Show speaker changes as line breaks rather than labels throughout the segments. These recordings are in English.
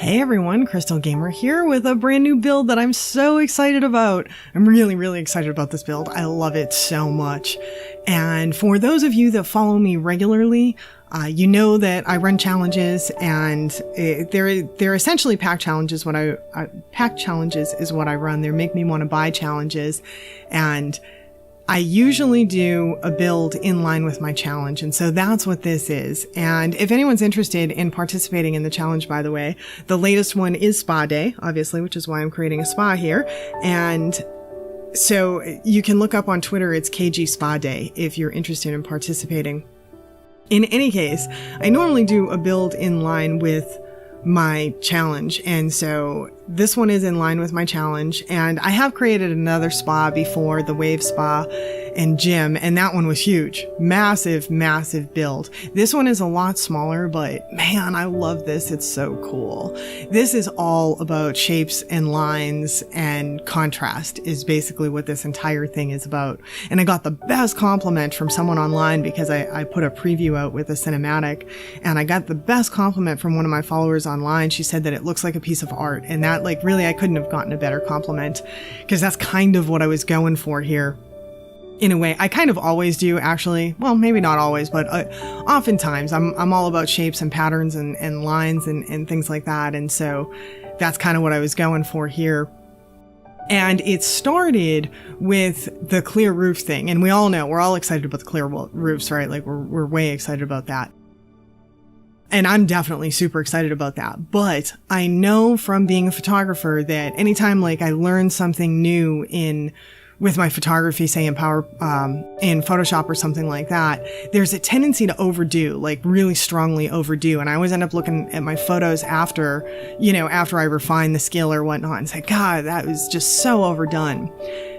Hey everyone, Krystal Gamer here with a brand new build that I'm so excited about. I'm really excited about this build. I love it so much. And for those of you that follow me regularly, you know that I run challenges, and they're essentially pack challenges. Pack challenges is what I run. They make me want to buy challenges, and I usually do a build in line with my challenge, and so that's what this is. And if anyone's interested in participating in the challenge, by the way, the latest one is Spa Day, obviously, which is why I'm creating a spa here. And so you can look up on Twitter, it's KG Spa Day, if you're interested in participating. In any case, I normally do a build in line with my challenge, and so this one is in line with my challenge. And I have created another spa before, the Wave Spa and Gym, and that one was huge. Massive build. This one is a lot smaller, but man, I love this. It's so cool. This is all about shapes and lines, and contrast is basically what this entire thing is about. And I got the best compliment from someone online because I put a preview out with a cinematic, and I got the best compliment from one of my followers online. She said that it looks like a piece of art, and that, like, really, I couldn't have gotten a better compliment, because that's kind of what I was going for here. In a way, I kind of always do, actually. Well, maybe not always, but oftentimes I'm all about shapes and patterns and lines and things like that. And so that's kind of what I was going for here. And it started with the clear roof thing. And we all know, we're all excited about the clear roofs, right? Like we're way excited about that. And I'm definitely super excited about that. But I know from being a photographer that anytime like I learn something new with my photography, say in Photoshop or something like that, there's a tendency to overdo, like really strongly overdo. And I always end up looking at my photos after I refine the skill or whatnot and say, God, that was just so overdone.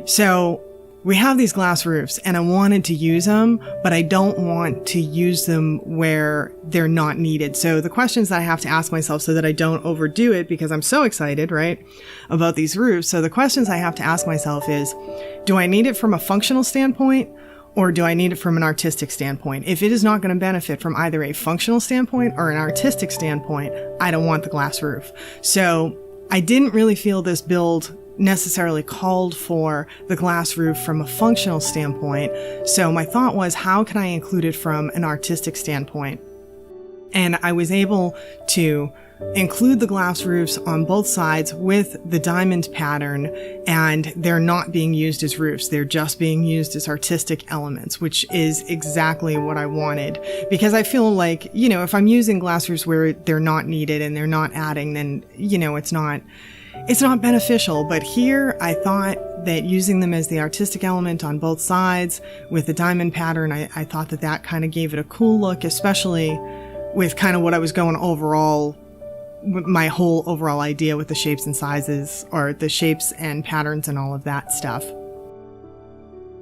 So we have these glass roofs, and I wanted to use them, but I don't want to use them where they're not needed. So the questions that I have to ask myself so that I don't overdo it, because I'm so excited, right, about these roofs. So the questions I have to ask myself is, do I need it from a functional standpoint, or do I need it from an artistic standpoint? If it is not going to benefit from either a functional standpoint or an artistic standpoint, I don't want the glass roof. So I didn't really feel this build necessarily called for the glass roof from a functional standpoint. So my thought was, how can I include it from an artistic standpoint? And I was able to include the glass roofs on both sides with the diamond pattern, and they're not being used as roofs. They're just being used as artistic elements, which is exactly what I wanted. Because I feel like, if I'm using glass roofs where they're not needed and they're not adding, then, it's not beneficial. But here I thought that using them as the artistic element on both sides with the diamond pattern, I thought that kind of gave it a cool look, especially with kind of what I was going overall, my whole overall idea with the shapes and sizes, or the shapes and patterns and all of that stuff.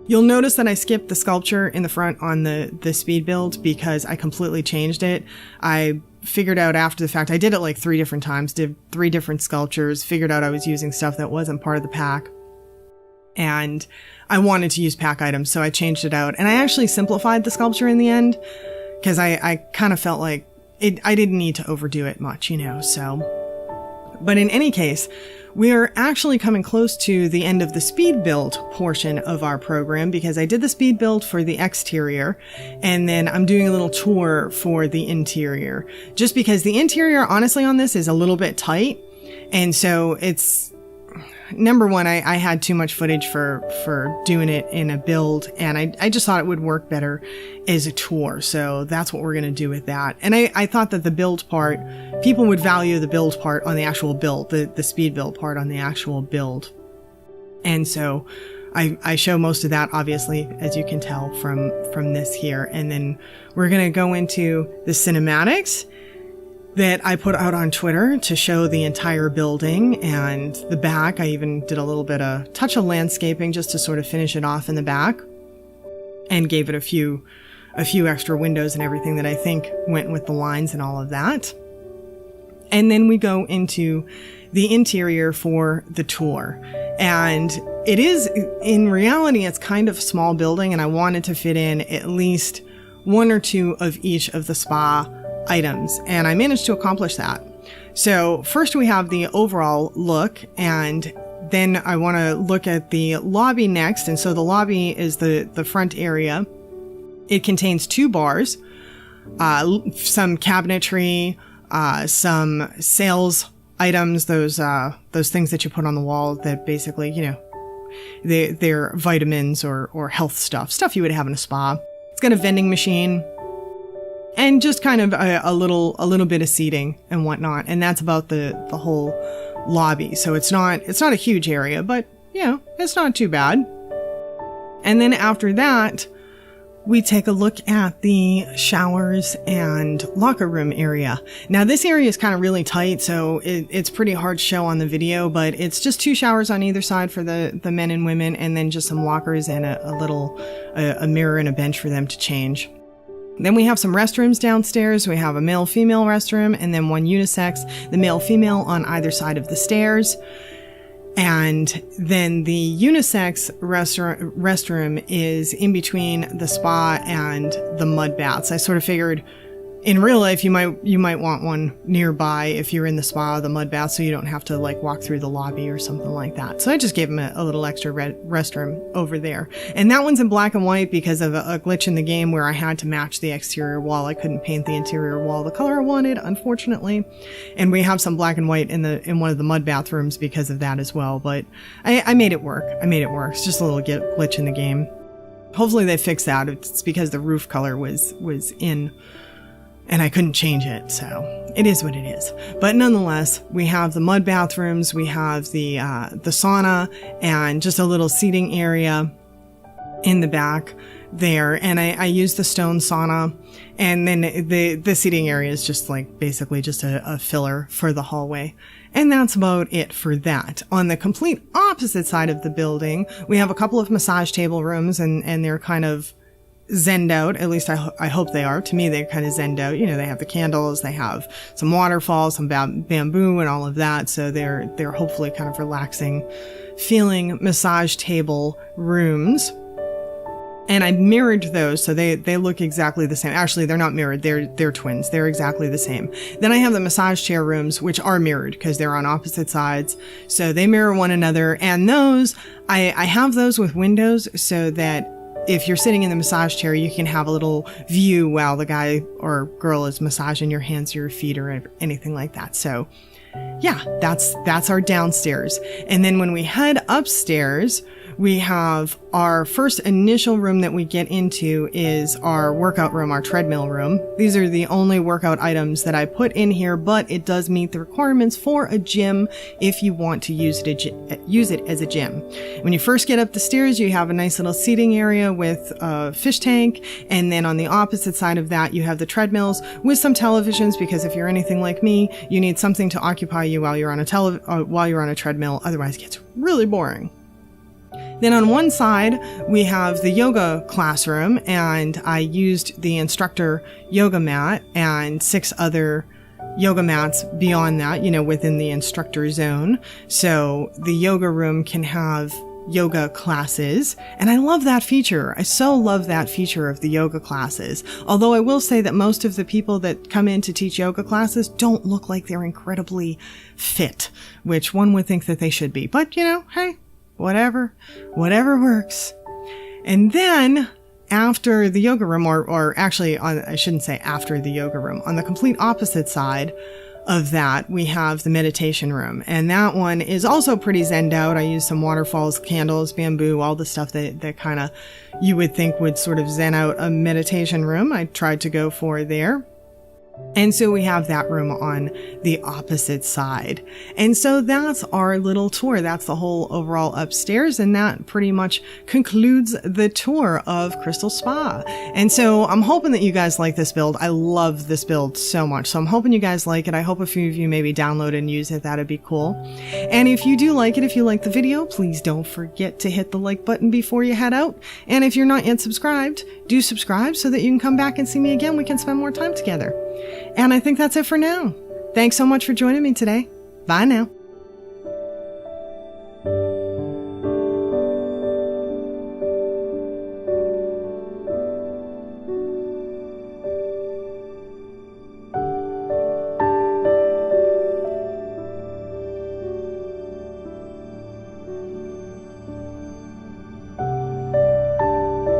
You'll notice that I skipped the sculpture in the front on the speed build because I completely changed it. I figured out after the fact, I did it like 3 different times, did 3 different sculptures, figured out I was using stuff that wasn't part of the pack, and I wanted to use pack items, so I changed it out. And I actually simplified the sculpture in the end, because I kind of felt like I didn't need to overdo it much, so. But in any case, we are actually coming close to the end of the speed build portion of our program, because I did the speed build for the exterior, and then I'm doing a little tour for the interior. Just because the interior, honestly, on this is a little bit tight, and so it's, number one, I had too much footage for doing it in a build, and I just thought it would work better as a tour. So that's what we're going to do with that. And I thought that the build part, people would value the build part on the actual build, the speed build part on the actual build. And so I show most of that, obviously, as you can tell from this here. And then we're going to go into the cinematics that I put out on Twitter to show the entire building, and the back. I even did a little bit of touch of landscaping just to sort of finish it off in the back, and gave it a few extra windows and everything that I think went with the lines and all of that. And then we go into the interior for the tour. And it is, in reality, it's kind of a small building, and I wanted to fit in at least 1 or 2 of each of the spa items, and I managed to accomplish that. So first we have the overall look, and then I want to look at the lobby next. And so the lobby is the front area. It contains 2 bars, some cabinetry, some sales items, those things that you put on the wall that basically, you know, they're vitamins or health stuff you would have in a spa. It's got a vending machine and just kind of a little bit of seating and whatnot. And that's about the whole lobby. So it's not a huge area, but you know, it's not too bad. And then after that, we take a look at the showers and locker room area. Now this area is kind of really tight, so it's pretty hard to show on the video, but it's just 2 showers on either side for the men and women, and then just some lockers and a mirror and a bench for them to change. Then we have some restrooms downstairs. We have a male-female restroom and then 1 unisex, the male-female on either side of the stairs. And then the unisex restroom is in between the spa and the mud baths. I sort of figured in real life you might want one nearby if you're in the spa or the mud bath, so you don't have to like walk through the lobby or something like that. So I just gave them a little extra restroom over there. And that one's in black and white because of a glitch in the game where I had to match the exterior wall. I couldn't paint the interior wall the color I wanted, unfortunately. And we have some black and white in one of the mud bathrooms because of that as well. But I made it work. It's just a little glitch in the game. Hopefully they fix that. It's because the roof color was in, and I couldn't change it, so it is what it is. But nonetheless, we have the mud bathrooms, we have the sauna, and just a little seating area in the back there. And I use the stone sauna, and then the seating area is just like basically just a filler for the hallway. And that's about it for that. On the complete opposite side of the building, we have a couple of massage table rooms, and they're kind of zenned out. At least I hope they are. To me, they're kind of zenned out. You know, they have the candles, they have some waterfalls, some bamboo and all of that. So they're hopefully kind of relaxing feeling massage table rooms. And I mirrored those, so they look exactly the same. Actually, they're not mirrored. They're twins. They're exactly the same. Then I have the massage chair rooms, which are mirrored because they're on opposite sides. So they mirror one another. And those, I have those with windows so that if you're sitting in the massage chair, you can have a little view while the guy or girl is massaging your hands or your feet or anything like that. So yeah, that's our downstairs. And then when we head upstairs, we have our first initial room that we get into is our workout room, our treadmill room. These are the only workout items that I put in here, but it does meet the requirements for a gym if you want to use it as a gym. When you first get up the stairs, you have a nice little seating area with a fish tank, and then on the opposite side of that, you have the treadmills with some televisions, because if you're anything like me, you need something to occupy you while you're on a treadmill. Otherwise, it gets really boring. Then on one side, we have the yoga classroom, and I used the instructor yoga mat and 6 other yoga mats beyond that, you know, within the instructor zone. So the yoga room can have yoga classes, and I love that feature. I so love that feature of the yoga classes. Although I will say that most of the people that come in to teach yoga classes don't look like they're incredibly fit, which one would think that they should be. But, you know, hey, whatever works. And then after the yoga room, or actually I shouldn't say after the yoga room, on the complete opposite side of that, we have the meditation room. And that one is also pretty zenned out. I use some waterfalls, candles, bamboo, all the stuff that kind of you would think would sort of zen out a meditation room. I tried to go for there. And so we have that room on the opposite side. And so that's our little tour. That's the whole overall upstairs. And that pretty much concludes the tour of Krystal Spa. And so I'm hoping that you guys like this build. I love this build so much. So I'm hoping you guys like it. I hope a few of you maybe download and use it. That'd be cool. And if you do like it, if you like the video, please don't forget to hit the like button before you head out. And if you're not yet subscribed, do subscribe so that you can come back and see me again. We can spend more time together. And I think that's it for now. Thanks so much for joining me today. Bye now.